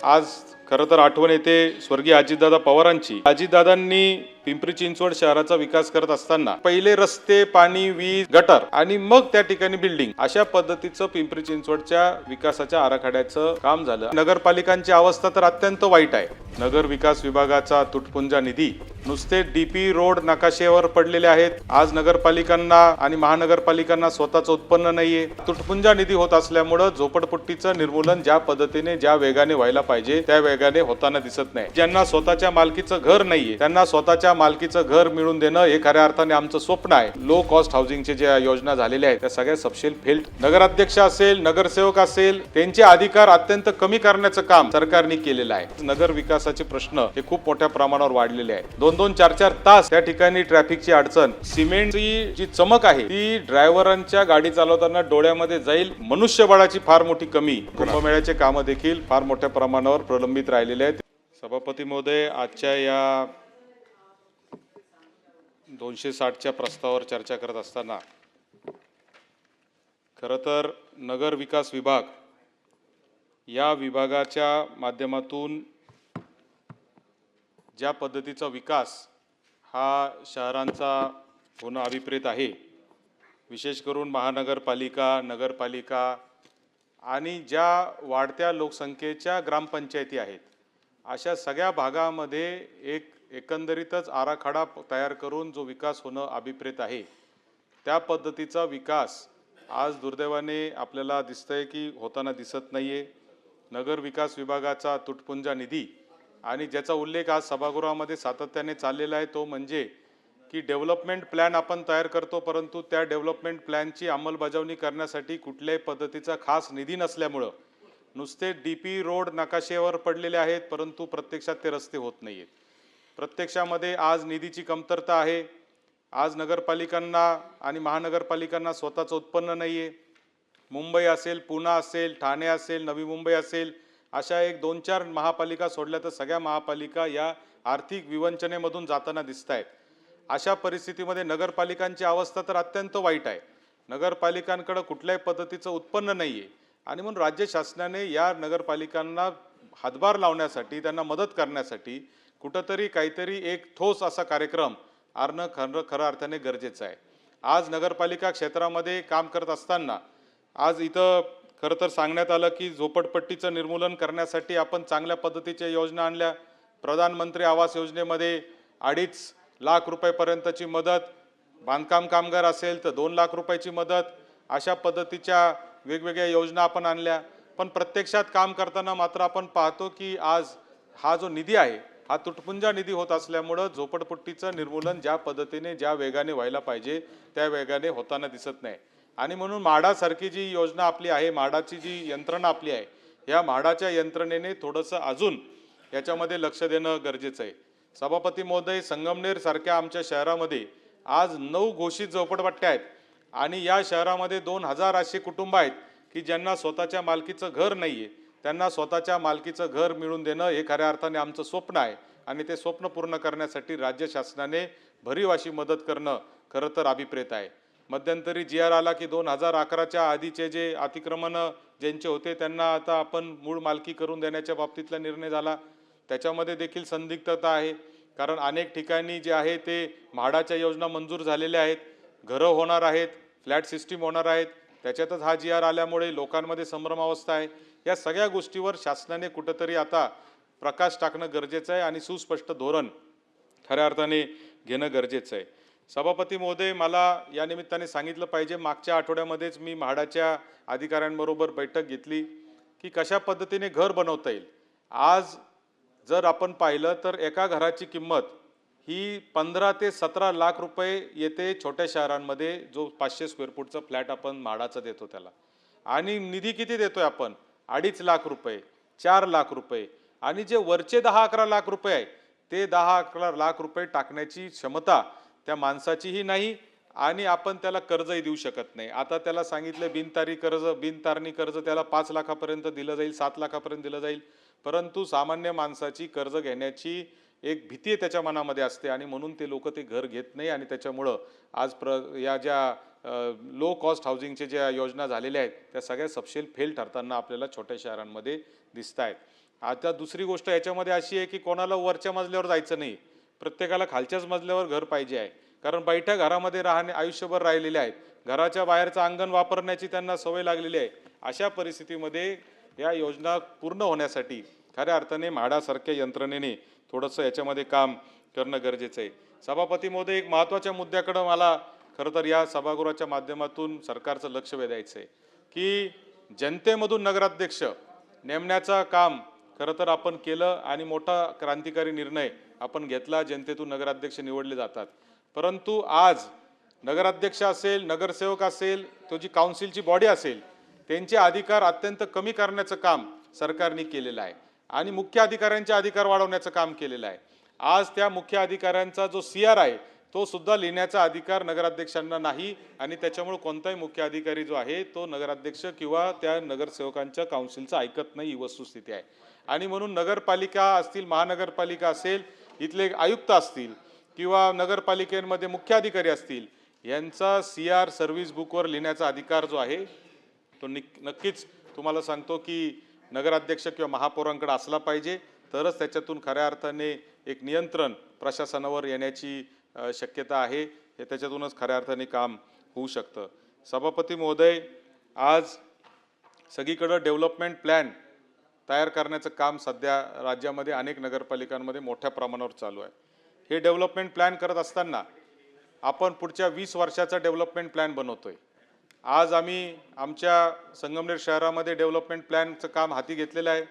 आज खरं तर आठवण येते स्वर्गीय अजितदादा पवारांची। अजितदादांनी पिंपरी चिंचवड शहराचा विकास करत असताना पहिले रस्ते, पाणी, वीज, गटर आणि मग त्या ठिकाणी बिल्डिंग अशा पद्धतीचं पिंपरी चिंचवडच्या विकासाच्या आराखड्याचं काम झालं। नगरपालिकांची अवस्था तर अत्यंत वाईट आहे। नगर विकास विभागाचा तुटपुंजा निधी नुसते डीपी रोड नकाशेवर पडलेले आहेत। आज नगरपालिकांना आणि महानगरपालिकांना स्वतःचं उत्पन्न नाहीये। तुटपुंजा निधी होत असल्यामुळे झोपडपट्टीचं निर्मूलन ज्या पद्धतीने ज्या वेगाने व्हायला पाहिजे त्या वेगाने होताना दिसत नाही। ज्यांना स्वतःच्या मालकीचं घर नाहीये त्यांना स्वतःच्या मालकीचं घर मिळवून देणं हे खऱ्या अर्थाने आमचं स्वप्न आहे। लो कॉस्ट हाऊसिंगचे ज्या योजना झालेल्या आहेत त्या सगळ्या सबशेल फेल्ड। नगराध्यक्ष असेल, नगरसेवक असेल, त्यांचे अधिकार अत्यंत कमी करण्याचं काम सरकारने केलेलं आहे। नगर विकासाचे प्रश्न हे खूप मोठ्या प्रमाणावर वाढलेले आहेत। 2-2, 4-4 तास त्या ठिकाणी ट्रॅफिकची अडचण, सिमेंटची जी चमक आहे ती ड्रायव्हरांच्या गाडी चालवताना डोळ्यामध्ये जाईल। मनुष्यबळाची फार मोठी कमी। कुंभमेळ्याचे कामं देखील फार मोठ्या प्रमाणावर प्रलंबित राहिलेले आहेत। सभापती महोदय, आजच्या या 260च्या प्रस्तावावर चर्चा करत असताना खरं तर नगर विकास विभाग या विभागाच्या माध्यमातून ज्या पद्धतीचा विकास हा शहरांचा होणं अभिप्रेत आहे, विशेष करून महानगरपालिका, नगरपालिका आणि ज्या वाढत्या लोकसंख्येच्या ग्रामपंचायती आहेत, अशा सगळ्या भागामध्ये एकंदरीतच आराखडा तयार करून जो विकास होणं अभिप्रेत आहे, त्या पद्धतीचा विकास आज दुर्दैवाने आपल्याला दिसतंय की होताना दिसत नाहीये। नगर विकास विभागाचा तुटपुंजा निधी आणि ज्याचा उल्लेख आज सभागृहामध्ये सातत्याने चाललेला आहे तो म्हणजे की डेव्हलपमेंट प्लॅन आपण तयार करतो, परंतु त्या डेव्हलपमेंट प्लॅनची अंमलबजावणी करण्यासाठी कुठल्याही पद्धतीचा खास निधी नसल्यामुळं नुसते डीपी रोड नकाशेवर पडलेले आहेत, परंतु प्रत्यक्षात ते रस्ते होत नाहीयेत। प्रत्यक्षामध्ये आज निधीची कमतरता आहे। आज नगरपालिकांना आणि महानगरपालिकांना स्वतःचं उत्पन्न नाहीये। मुंबई असेल, पुणे असेल, ठाणे असेल, नवी मुंबई असेल, अशा 1-2-4 महापालिका सोडल्या तर सगळ्या महापालिका या आर्थिक विवंचनेमधून जाताना दिसत आहेत। अशा परिस्थितीमध्ये नगरपालिकांची अवस्था तर अत्यंत वाईट आहे। नगरपालिकांकडे कुठल्याही पद्धतीचं उत्पन्न नाहीये आणि म्हणून राज्य शासनाने या नगरपालिकांना हातभार लावण्यासाठी, त्यांना मदत करण्यासाठी कुठंतरी काहीतरी एक ठोस असा कार्यक्रम आणणं खरं अर्थाने गरजेचं आहे। आज नगरपालिका क्षेत्रामध्ये काम करत असताना आज इथं खरं तर सांगण्यात आलं की झोपडपट्टीचं निर्मूलन करण्यासाठी आपण चांगल्या पद्धतीच्या योजना आणल्या। प्रधानमंत्री आवास योजनेमध्ये 2.5 लाख रुपयापर्यंतची मदत, बांधकाम कामगार असेल तर 2 लाख रुपयाची मदत, अशा पद्धतीच्या वेगवेगळ्या योजना आपण आणल्या। पण प्रत्यक्षात काम करताना मात्र आपण पाहतो की आज हा जो निधी आहे हा तुटपुंजा निधी होत असल्यामुळं झोपडपट्टीचं निर्मूलन ज्या पद्धतीने ज्या वेगाने व्हायला पाहिजे त्या वेगाने होताना दिसत नाही। आणि म्हणून म्हाडासारखी जी योजना आपली आहे, म्हाडाची जी यंत्रणा आपली आहे, या म्हाडाच्या यंत्रणेने थोडंसं अजून याच्यामध्ये लक्ष देणं गरजेचं आहे। सभापती महोदय, संगमनेर सारख्या आमच्या शहरामध्ये आज 9 घोषित झोपडपट्ट्या आहेत आणि या शहरामध्ये 2000 असे कुटुंब आहेत की ज्यांना स्वतःच्या मालकीचं घर नाहीये। त्यांना स्वतःच्या मालकीचं घर मिळवून देणं हे खऱ्या अर्थाने आमचं स्वप्न आहे आणि ते स्वप्न पूर्ण करण्यासाठी राज्य शासनाने भरीव अशी मदत करणं खरं तर अभिप्रेत आहे। मध्यंतरी GR आला की 2011च्या आधीचे जे अतिक्रमण ज्यांचे होते त्यांना आता आपण मूळ मालकी करून देण्याच्या बाबतीतला निर्णय झाला। त्याच्यामध्ये देखील संदिग्धता आहे, कारण अनेक ठिकाणी जे आहे ते म्हाडाच्या योजना मंजूर झालेल्या आहेत, घरं होणार आहेत, फ्लॅट सिस्टीम होणार आहेत, त्याच्यातच हा GR आल्यामुळे लोकांमध्ये संभ्रमावस्था आहे। या सगळ्या गोष्टीवर शासनाने कुठंतरी आता प्रकाश टाकणं गरजेचं आहे आणि सुस्पष्ट धोरण खऱ्या अर्थाने घेणं गरजेचं आहे। सभापती महोदय, मला या निमित्ताने सांगितलं पाहिजे, मागच्या आठवड्यामध्येच मी म्हाडाच्या अधिकाऱ्यांबरोबर बैठक घेतली की कशा पद्धतीने घर बनवता येईल। आज जर आपण पाहिलं तर एका घराची किंमत ही 15 ते 17 लाख रुपये येते छोट्या शहरांमध्ये, जो 500 स्क्वेअर फूटचा फ्लॅट आपण म्हाडाचा देतो त्याला। आणि निधी किती देतोय आपण? 2.5 लाख रुपये, 4 लाख रुपये, आणि जे वरचे 10-11 लाख रुपये आहे ते 10-11 लाख रुपये टाकण्याची क्षमता त्या माणसाचीही नाही आणि आपण त्याला कर्जही देऊ शकत नाही। आता त्याला सांगितलं बिनतारणी कर्ज त्याला 5 लाखापर्यंत दिलं जाईल, 7 लाखापर्यंत दिलं जाईल, परंतु सामान्य माणसाची कर्ज घेण्याची एक भीती त्याच्या मनामध्ये असते आणि म्हणून ते लोक ते घर घेत नाही आणि त्याच्यामुळं आज या ज्या लो कॉस्ट हाऊसिंगचे ज्या योजना झालेल्या आहेत त्या सगळ्या सबशेल फेल ठरताना आपल्याला छोट्या शहरांमध्ये दिसत आहेत। आता दुसरी गोष्ट याच्यामध्ये अशी आहे की कोणाला वरच्या मजल्यावर जायचं नाही, प्रत्येकाला खालच्याच मजल्यावर घर पाहिजे आहे. कारण बैठ्या घरामध्ये राहणे आयुष्यभर राहिलेले आहेत, घराच्या बाहेरचं अंगण वापरण्याची त्यांना सवय लागलेली आहे. अशा परिस्थितीमध्ये या योजना पूर्ण होण्यासाठी खऱ्या अर्थाने म्हाडासारख्या यंत्रणेने थोडंसं याच्यामध्ये काम करणं गरजेचं आहे. सभापती महोदय, एक महत्त्वाच्या मुद्द्याकडे मला खरं तर या सभागृहाच्या माध्यमातून सरकारचं लक्ष वेधायचं आहे की जनतेमधून नगराध्यक्ष नेमण्याचं काम खरं तर आपण केलं आणि मोठा क्रांतिकारी निर्णय आपण घेतला, जनतेतून नगराध्यक्ष निवडले जातात. परंतु आज नगराध्यक्ष असेल, नगरसेवक असेल, तो जी काउन्सिलची बॉडी असेल, त्यांचे अधिकार अत्यंत कमी करण्याचं काम सरकारने केलेलं आहे आणि मुख्य अधिकाऱ्यांचे अधिकार वाढवण्याचं काम केलेलं आहे. आज त्या मुख्य अधिकाऱ्यांचा जो CR आहे तो सुद्धा लिहिण्याचा अधिकार नगराध्यक्षांना नाही आणि त्याच्यामुळे कोणताही मुख्य अधिकारी जो आहे तो नगराध्यक्ष किंवा त्या नगरसेवकांच्या काउन्सिलचं ऐकत नाही, ही वस्तुस्थिती आहे. आणि म्हणून नगरपालिका असतील, महानगरपालिका असेल, इथले आयुक्त असतील किंवा नगरपालिकेमध्ये मुख्य अधिकारी असतील, यांचा CR सर्व्हिस बुकवर लिहिण्याचा अधिकार जो आहे तो नक्कीच तुम्हाला सांगतो की नगराध्यक्ष किंवा महापौरांकडे असला पाहिजे, तरच त्याच्यातून खऱ्या अर्थाने एक नियंत्रण प्रशासनावर येण्याची शक्यता आहे. हे त्याच्यातूनच खऱ्या अर्थाने काम होऊ शकतं. सभापती महोदय, आज सगळीकडे डेव्हलपमेंट प्लॅन तयार करण्याचं काम सध्या राज्यामध्ये अनेक नगरपालिकांमध्ये मोठ्या प्रमाणावर चालू आहे. हे डेव्हलपमेंट प्लॅन करत असताना आपण पुढच्या 20 वर्षाचा डेव्हलपमेंट प्लॅन बनवतोय. आज आम्ही आमच्या संगमनेर शहरामध्ये डेव्हलपमेंट प्लॅनचं काम हाती घेतलेलं आहे.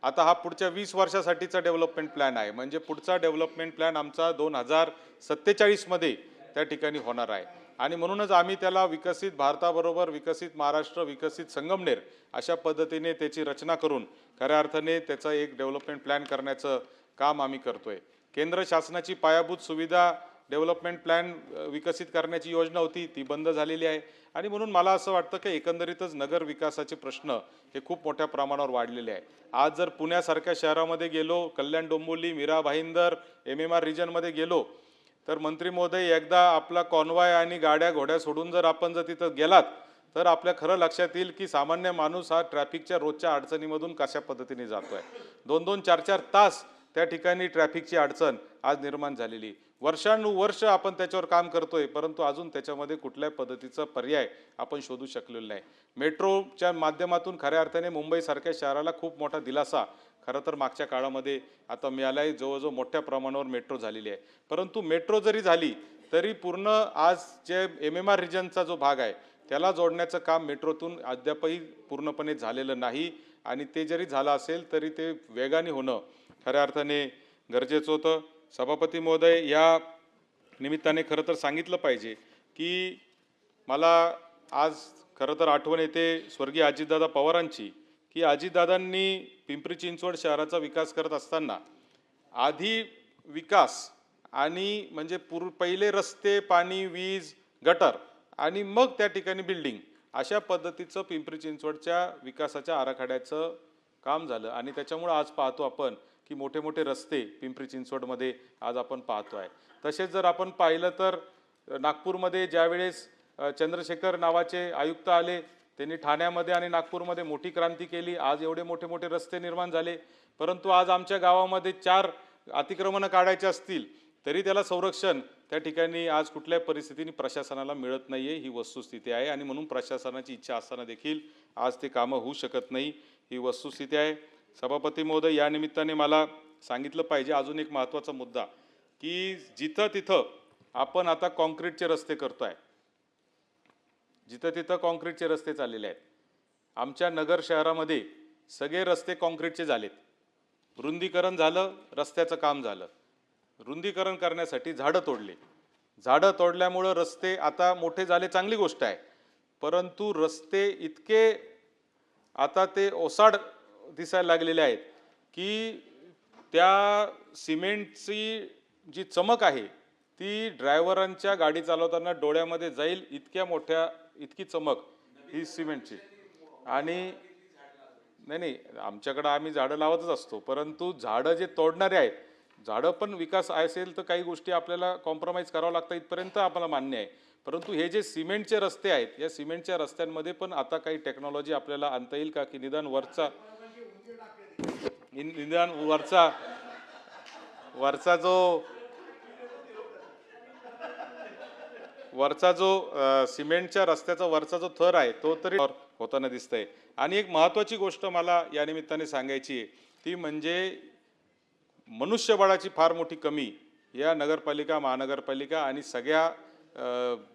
आता हा पुढच्या 20 वर्षासाठीचा डेव्हलपमेंट प्लॅन आहे. म्हणजे पुढचा डेव्हलपमेंट प्लॅन आमचा 2047 मध्ये त्या ठिकाणी होणार आहे आणि म्हणूनच आम्ही त्याला विकसित भारताबरोबर विकसित महाराष्ट्र, विकसित संगमनेर अशा पद्धतीने त्याची रचना करून खऱ्या अर्थाने त्याचा एक डेव्हलपमेंट प्लॅन करण्याचं काम आम्ही करतोय. केंद्र शासनाची पायाभूत सुविधा डेव्हलपमेंट प्लॅन विकसित करण्याची योजना होती, ती बंद झालेली आहे आणि म्हणून मला असं वाटतं की एकंदरीतच नगर विकासाचे प्रश्न हे खूप मोठ्या प्रमाणावर वाढलेले आहे. आज जर पुण्यासारख्या शहरामध्ये गेलो, कल्याण डोंबिवली, मीरा भाईंदर, MMR रिजनमध्ये गेलो, तर मंत्री महोदय एकदा आपला कॉन्वॉय आणि गाड्या घोड्या सोडून जर आपण तिथं गेलात तर आपल्या खरं लक्षात येईल की सामान्य माणूस हा ट्रॅफिकच्या रोजच्या अडचणीमधून कशा पद्धतीने जातोय. 2-2, 4-4 तास त्या ठिकाणी ट्रॅफिकची अडचण आज निर्माण झालेली. वर्षानुवर्ष आपण त्याच्यावर काम करतोय, परंतु अजून त्याच्यामध्ये कुठल्याही पद्धतीचा पर्याय आपण शोधू शकलेलो नाही. मेट्रोच्या माध्यमातून खऱ्या अर्थाने मुंबईसारख्या शहराला खूप मोठा दिलासा खरं तर मागच्या काळामध्ये आता मिळालाय. जवळजवळ मोठ्या प्रमाणावर मेट्रो झालेली आहे. परंतु मेट्रो जरी झाली तरी पूर्ण आज जे MMR रिजनचा जो भाग आहे त्याला जोडण्याचं काम मेट्रोतून अद्यापही पूर्णपणे झालेलं नाही आणि ते जरी झालं असेल तरी ते वेगाने होणं खऱ्या अर्थाने गरजेचं होतं. सभापती महोदय, या निमित्ताने खरं तर सांगितलं पाहिजे की मला आज खरं तर आठवण येते स्वर्गीय अजितदादा पवारांची, की अजितदादांनी पिंपरी चिंचवड शहराचा विकास करत असताना आधी विकास आणि म्हणजे पहिले रस्ते, पाणी, वीज, गटर आणि मग त्या ठिकाणी बिल्डिंग अशा पद्धतीचं पिंपरी चिंचवडच्या विकासाच्या आराखड्याचं काम झालं आणि त्याच्यामुळे आज पाहतो आपण की मोठे मोठे रस्ते पिंपरी चिंचवडमध्ये आज आपण पाहतो आहे. तसेच जर आपण पाहिलं तर नागपूरमध्ये ज्यावेळेस चंद्रशेखर नावाचे आयुक्त आले, त्यांनी ठाण्यामध्ये आणि नागपूरमध्ये मोठी क्रांती केली. आज एवढे मोठे मोठे रस्ते निर्माण झाले. परंतु आज आमच्या गावामध्ये 4 अतिक्रमणं काढायचे असतील तरी त्याला संरक्षण त्या ठिकाणी आज कुठल्याही परिस्थितीने प्रशासनाला मिळत नाही आहे, ही वस्तुस्थिती आहे आणि म्हणून प्रशासनाची इच्छा असताना देखील आज ते कामं होऊ शकत नाही, ही वस्तुस्थिती आहे. सभापती महोदय, या निमित्ताने मला सांगितलं पाहिजे अजून एक महत्त्वाचा मुद्दा की जिथं तिथं आपण आता कॉन्क्रीटचे रस्ते करतोय, जिथं तिथं कॉन्क्रीटचे रस्ते चाललेले आहेत. आमच्या नगर शहरामध्ये सगळे रस्ते कॉन्क्रीटचे झालेत. रुंदीकरण झालं, रस्त्याचं काम झालं. रुंदीकरण करण्यासाठी झाडं तोडले. झाडं तोडल्यामुळं रस्ते आता मोठे झाले, चांगली गोष्ट आहे. परंतु रस्ते इतके आता ते ओसाड दिसायला लागलेले आहेत की त्या सिमेंटची जी चमक आहे ती ड्रायव्हरांच्या गाडी चालवताना डोळ्यामध्ये जाईल, इतकी चमक ही सिमेंटची. आणि नाही, आमच्याकडे आम्ही झाडं लावतच असतो, परंतु झाडं जे तोडणारे आहेत, झाडं पण विकास असेल तर काही गोष्टी आपल्याला कॉम्प्रोमाइज करावं लागतं, इथपर्यंत आपल्याला मान्य आहे. परंतु हे जे सिमेंटचे रस्ते आहेत, या सिमेंटच्या रस्त्यांमध्ये पण आता काही टेक्नॉलॉजी आपल्याला आणता येईल का की निदान वरचा निदान वरचा वरचा जो वरचा जो सिमेंटच्या रस्त्याचा वरचा जो थर आहे तो तरी होताना दिसतंय. आणि एक महत्त्वाची गोष्ट मला या निमित्ताने सांगायची आहे, ती म्हणजे मनुष्यबळाची फार मोठी कमी या नगरपालिका, महानगरपालिका आणि सगळ्या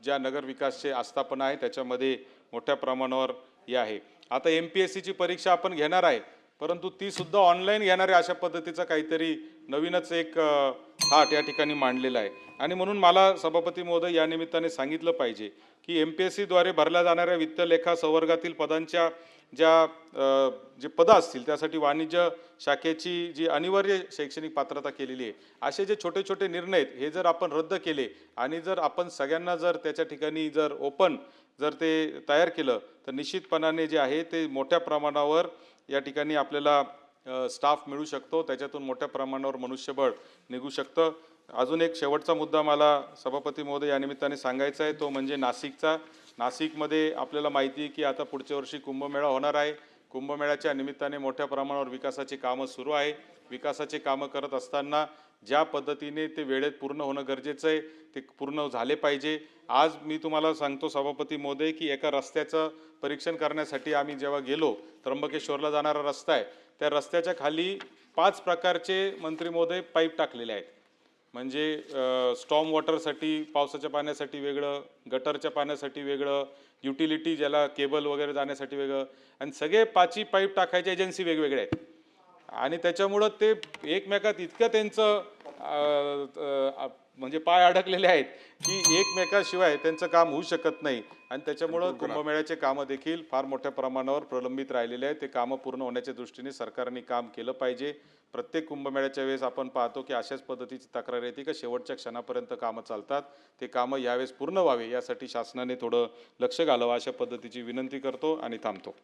ज्या नगरविकासचे आस्थापना आहे त्याच्यामध्ये मोठ्या प्रमाणावर हे आहे. आता MPSCची परीक्षा आपण घेणार आहे, परंतु ती सुद्धा ऑनलाईन घेणार आहे अशा पद्धतीचा काहीतरी नवीनच एक थाट या ठिकाणी मांडलेला आहे. आणि म्हणून मला सभापती महोदय या निमित्ताने सांगितलं पाहिजे की MPSCद्वारे भरल्या जाणाऱ्या वित्त लेखा संवर्गातील पदांच्या ज्या जे पदं असतील त्यासाठी वाणिज्य शाखेची जी अनिवार्य शैक्षणिक पात्रता केलेली आहे, असे जे छोटे छोटे निर्णय आहेत हे जर आपण रद्द केले आणि जर आपण सगळ्यांना जर त्याच्या ठिकाणी जर ओपन जर ते तयार केलं तर निश्चितपणाने जे आहे ते मोठ्या प्रमाणावर या ठिकाणी आपल्याला स्टाफ मिळू शकतो, त्याच्यातून मोठ्या प्रमाणावर मनुष्यबळ निघू शकतं. अजून एक शेवटचा मुद्दा मला सभापती महोदय या निमित्ताने सांगायचा आहे, तो म्हणजे नाशिकचा. नाशिकमध्ये आपल्याला माहिती आहे की आता पुढच्या वर्षी कुंभमेळा होणार आहे. कुंभमेळ्याच्या निमित्ताने मोठ्या प्रमाणावर विकासाची कामं सुरू आहे. विकासाचे कामं करत असताना ज्या पद्धतीने ते वेळेत पूर्ण होणं गरजेचं आहे ते पूर्ण झाले पाहिजे. आज मी तुम्हाला सांगतो सभापती महोदय की एका रस्त्याचं परीक्षण करण्यासाठी आम्ही जेव्हा गेलो, त्र्यंबकेश्वरला जाणारा रस्ता आहे, त्या रस्त्याच्या खाली 5 प्रकारचे मंत्री महोदय पाईप टाकलेले आहेत. म्हणजे स्टॉर्म वॉटरसाठी, पावसाच्या पाण्यासाठी वेगळं, गटरच्या पाण्यासाठी वेगळं, युटिलिटी ज्याला केबल वगैरे जाण्यासाठी वेगळं, आणि सगळे 5ही पाईप टाकायच्या एजन्सी वेगवेगळ्या आहेत. आणि त्याच्यामुळं ते एकमेकात इतकं त्यांचं म्हणजे पाय अडकलेले आहेत की एकमेकाशिवाय त्यांचं काम होऊ शकत नाही. आणि त्याच्यामुळं कुंभमेळ्याचे कामं देखील फार मोठ्या प्रमाणावर प्रलंबित राहिलेले आहेत. ते कामं पूर्ण होण्याच्या दृष्टीने सरकारने काम केलं पाहिजे. प्रत्येक कुंभमेळ्याच्या वेळेस आपण पाहतो की अशाच पद्धतीची तक्रार येते की शेवटच्या क्षणापर्यंत कामं चालतात. ते कामं यावेळेस पूर्ण व्हावे यासाठी शासनाने थोडं लक्ष घालावं अशा पद्धतीची विनंती करतो आणि थांबतो.